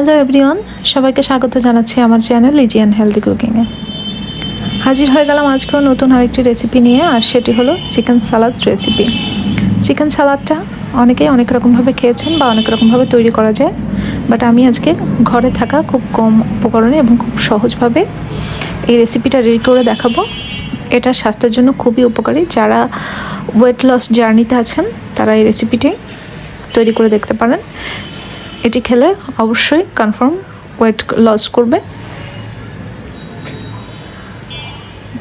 Hello everyone, সবাইকে স্বাগত জানাচ্ছি আমার চ্যানেল লিজিয়ান হেলদি কুকিংয়ে। হাজির হয়ে গেলাম আজকেও নতুন আরেকটি রেসিপি নিয়ে, আর সেটি হলো চিকেন সালাদ রেসিপি। চিকেন সালাদটা অনেকেই অনেক রকমভাবে খেয়েছেন বা অনেক রকমভাবে তৈরি করা যায়, বাট আমি আজকে ঘরে থাকা খুব কম উপকরণে এবং খুব সহজভাবে এই রেসিপিটা রেডি করে দেখাবো। এটা স্বাস্থ্যের জন্য খুবই উপকারী। যারা ওয়েট লস জার্নিতে আছেন তারা এই রেসিপিটি তৈরি করে দেখতে পারেন। এটি খেলে অবশ্যই কনফার্ম ওয়েট লস করবে।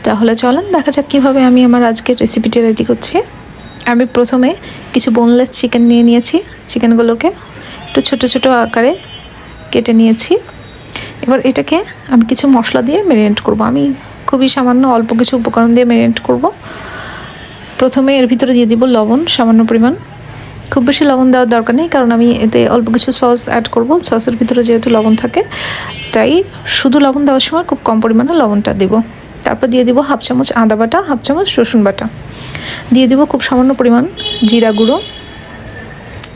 তাহলে চলেন দেখা যাক কীভাবে আমি আমার আজকের রেসিপিটি রেডি করছি। আমি প্রথমে কিছু বোনলেস চিকেন নিয়ে নিয়েছি। চিকেনগুলোকে একটু ছোট ছোট আকারে কেটে নিয়েছি। এবার এটাকে আমি কিছু মশলা দিয়ে ম্যারিনেট করব। আমি খুবই সামান্য অল্প কিছু উপকরণ দিয়ে ম্যারিনেট করব। প্রথমে এর ভিতরে দিয়ে দিব লবণ সামান্য পরিমাণ। খুব বেশি লবণ দেওয়ার দরকার নেই, কারণ আমি এতে অল্প কিছু সস অ্যাড করব। সসের ভিতরে যেহেতু লবণ থাকে, তাই শুধু লবণ দেওয়ার সময় খুব কম পরিমাণে লবণটা দেব। তারপর দিয়ে দিব হাফ চামচ আদা বাটা, হাফ চামচ রসুন বাটা, দিয়ে দিব খুব সামান্য পরিমাণ জিরা গুঁড়ো,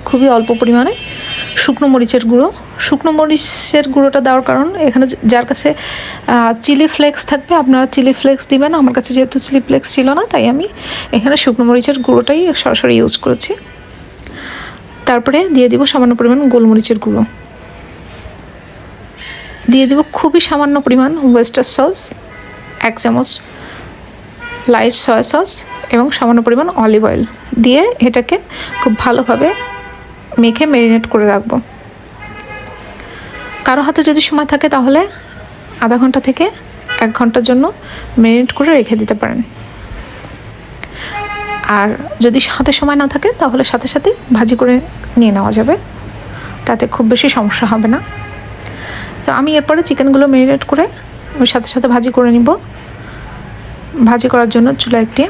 খুবই অল্প পরিমাণে শুকনো মরিচের গুঁড়ো। শুকনো মরিচের গুঁড়োটা দেওয়ার কারণ, এখানে যার কাছে চিলি ফ্লেক্স থাকবে আপনারা চিলি ফ্লেক্স দিবেন। আমার কাছে যেহেতু চিলি ফ্লেক্স ছিল না, তাই আমি এখানে শুকনো মরিচের গুঁড়োটাই সরাসরি ইউজ করেছি। তারপরে দিয়ে দিব সামান্য পরিমাণ গোলমরিচের গুঁড়ো, দিয়ে দিব খুবই সামান্য পরিমাণ ওয়েস্টার সস, 1 চামচ লাইট সয়া সস এবং সামান্য পরিমাণ অলিভ অয়েল দিয়ে এটাকে খুব ভালোভাবে মেখে ম্যারিনেট করে রাখবো। কারো হাতে যদি সময় থাকে তাহলে আধা ঘন্টা থেকে 1 ঘন্টার জন্য ম্যারিনেট করে রেখে দিতে পারেন। আর যদি হাতে সময় না থাকে তাহলে সাথে সাথে ভাজি করে নিয়ে নেওয়া যাবে, তাতে খুব বেশি সমস্যা হবে না। তো আমি এরপরে চিকেনগুলো ম্যারিনেট করে আমি সাথে সাথে ভাজি করে নিব। ভাজি করার জন্য চুলায় একটি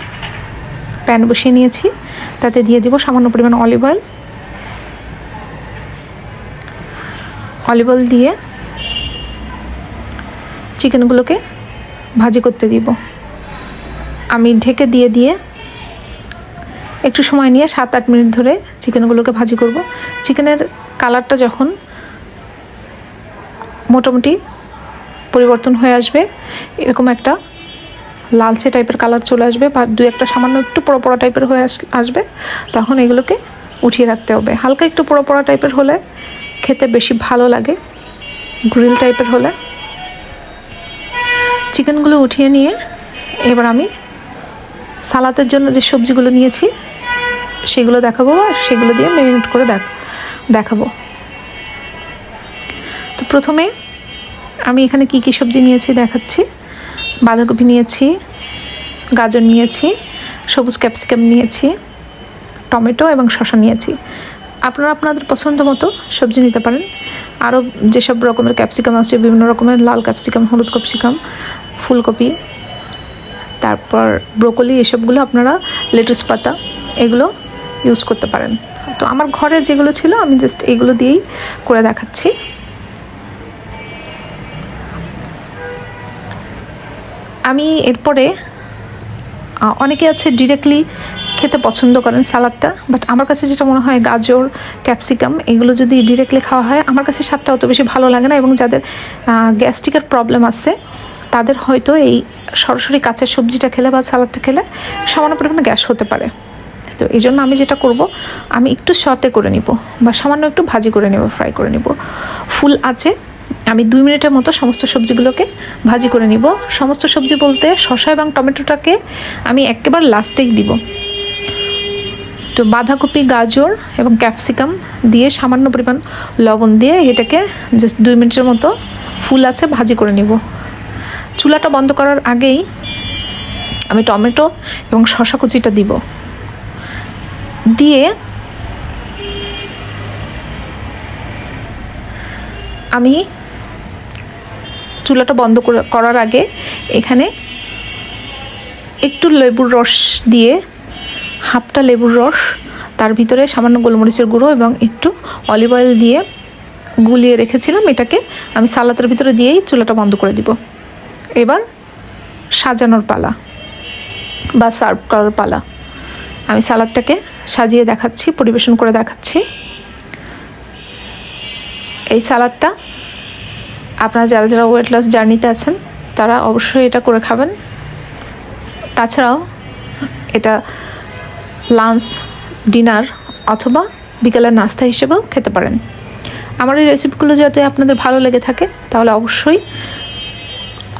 প্যান বসিয়ে নিয়েছি, তাতে দিয়ে দিব সামান্য পরিমাণ অলিভ অয়েল। অলিভ অয়েল দিয়ে চিকেনগুলোকে ভাজি করতে দিব। আমি ঢেকে দিয়ে একটু সময় নিয়ে 7-8 মিনিট ধরে চিকেনগুলোকে ভাজি করব। চিকেনের কালারটা যখন মোটামুটি পরিবর্তন হয়ে আসবে, এরকম একটা লালচে টাইপের কালার চলে আসবে বা 2-1টা সামান্য একটু পোড়া পোড়া টাইপের হয়ে আসবে, তখন এগুলোকে উঠিয়ে রাখতে হবে। হালকা একটু পোড়া পোড়া টাইপের হলে খেতে বেশি ভালো লাগে, গ্রিল টাইপের হলে। চিকেনগুলো উঠিয়ে নিয়ে এবার আমি সালাদের জন্য যে সবজিগুলো নিয়েছি সেগুলো দেখাবো, আর সেগুলো দিয়ে ম্যারিনেট করে দেখাবো। তো প্রথমে আমি এখানে কি কি সবজি নিয়েছি দেখাচ্ছি। বাঁধাকপি নিয়েছি, গাজর নিয়েছি, সবুজ ক্যাপসিকাম নিয়েছি, টমেটো এবং শসা নিয়েছি। আপনারা আপনাদের পছন্দ মতো সবজি নিতে পারেন। আরও যেসব রকমের ক্যাপসিকাম আছে, বিভিন্ন রকমের লাল ক্যাপসিকাম, হলুদ ক্যাপসিকাম, ফুলকপি, তারপর ব্রোকলি, এসবগুলো আপনারা লেটুস পাতা এগুলো ইউজ করতে পারেন। তো আমার ঘরে যেগুলো ছিল আমি জাস্ট এগুলো দিয়েই করে দেখাচ্ছি। আমি এরপরে অনেকে আছে ডিরেক্টলি খেতে পছন্দ করেন সালাদটা, বাট আমার কাছে যেটা মনে হয় গাজর ক্যাপসিকাম এগুলো যদি ডিরেক্টলি খাওয়া হয় আমার কাছে স্বাদটা অত বেশি ভালো লাগে না, এবং যাদের গ্যাস্ট্রিকের প্রবলেম আছে তাদের হয়তো এই সরাসরি কাঁচা সবজিটা খেলে বা সালাদটা খেলে সামান্য পরিমাণে গ্যাস হতে পারে। তো এই জন্য আমি যেটা করব, আমি একটু সতে করে নিব বা সামান্য একটু ভাজি করে নেব, ফ্রাই করে নিব। ফুল আছে আমি 2 মিনিটের মতো সমস্ত সবজিগুলোকে ভাজি করে নিব। সমস্ত সবজি বলতে শসা এবং টমেটোটাকে আমি একেবারে লাস্টেই দিব। তো বাঁধাকপি, গাজর এবং ক্যাপসিকাম দিয়ে সামান্য পরিমাণ লবণ দিয়ে এটাকে জাস্ট 2 মিনিটের মতো ফুল আছে ভাজি করে নিব। চুলাটা বন্ধ করার আগেই আমি টমেটো এবং শসা কুচিটা দিব, দিয়ে আমি চুলাটা বন্ধ করার আগে এখানে একটু লেবুর রস দিয়ে, হাফটা লেবুর রস, তার ভিতরে সামান্য গোলমরিচের গুঁড়ো এবং একটু অলিভ অয়েল দিয়ে গুলিয়ে রেখেছিলাম। এটাকে আমি সালাদের ভিতরে দিয়েই চুলাটা বন্ধ করে দিব। এবার সাজানোর পালা বা সার্ভ করার পালা। আমি সালাদটাকে সাজিয়ে দেখাচ্ছি, পরিবেশন করে দেখাচ্ছি। এই সালাদটা আপনারা যারা যারা ওয়েট লস জার্নিতে আছেন তারা অবশ্যই এটা করে খাবেন। তাছাড়াও এটা লাঞ্চ, ডিনার অথবা বিকেলের নাস্তা হিসেবেও খেতে পারেন। আমার এই রেসিপিগুলো যাতে আপনাদের ভালো লেগে থাকে তাহলে অবশ্যই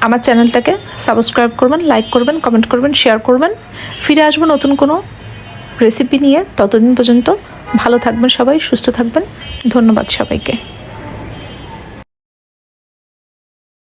আমার চ্যানেলটাকে সাবস্ক্রাইব করবেন, লাইক করবেন, কমেন্ট করবেন, শেয়ার করবেন। ফিরে আসবো নতুন কোনো রেসিপি নিয়ে। ততদিন পর্যন্ত ভালো থাকবেন সবাই, সুস্থ থাকবেন। ধন্যবাদ সবাইকে।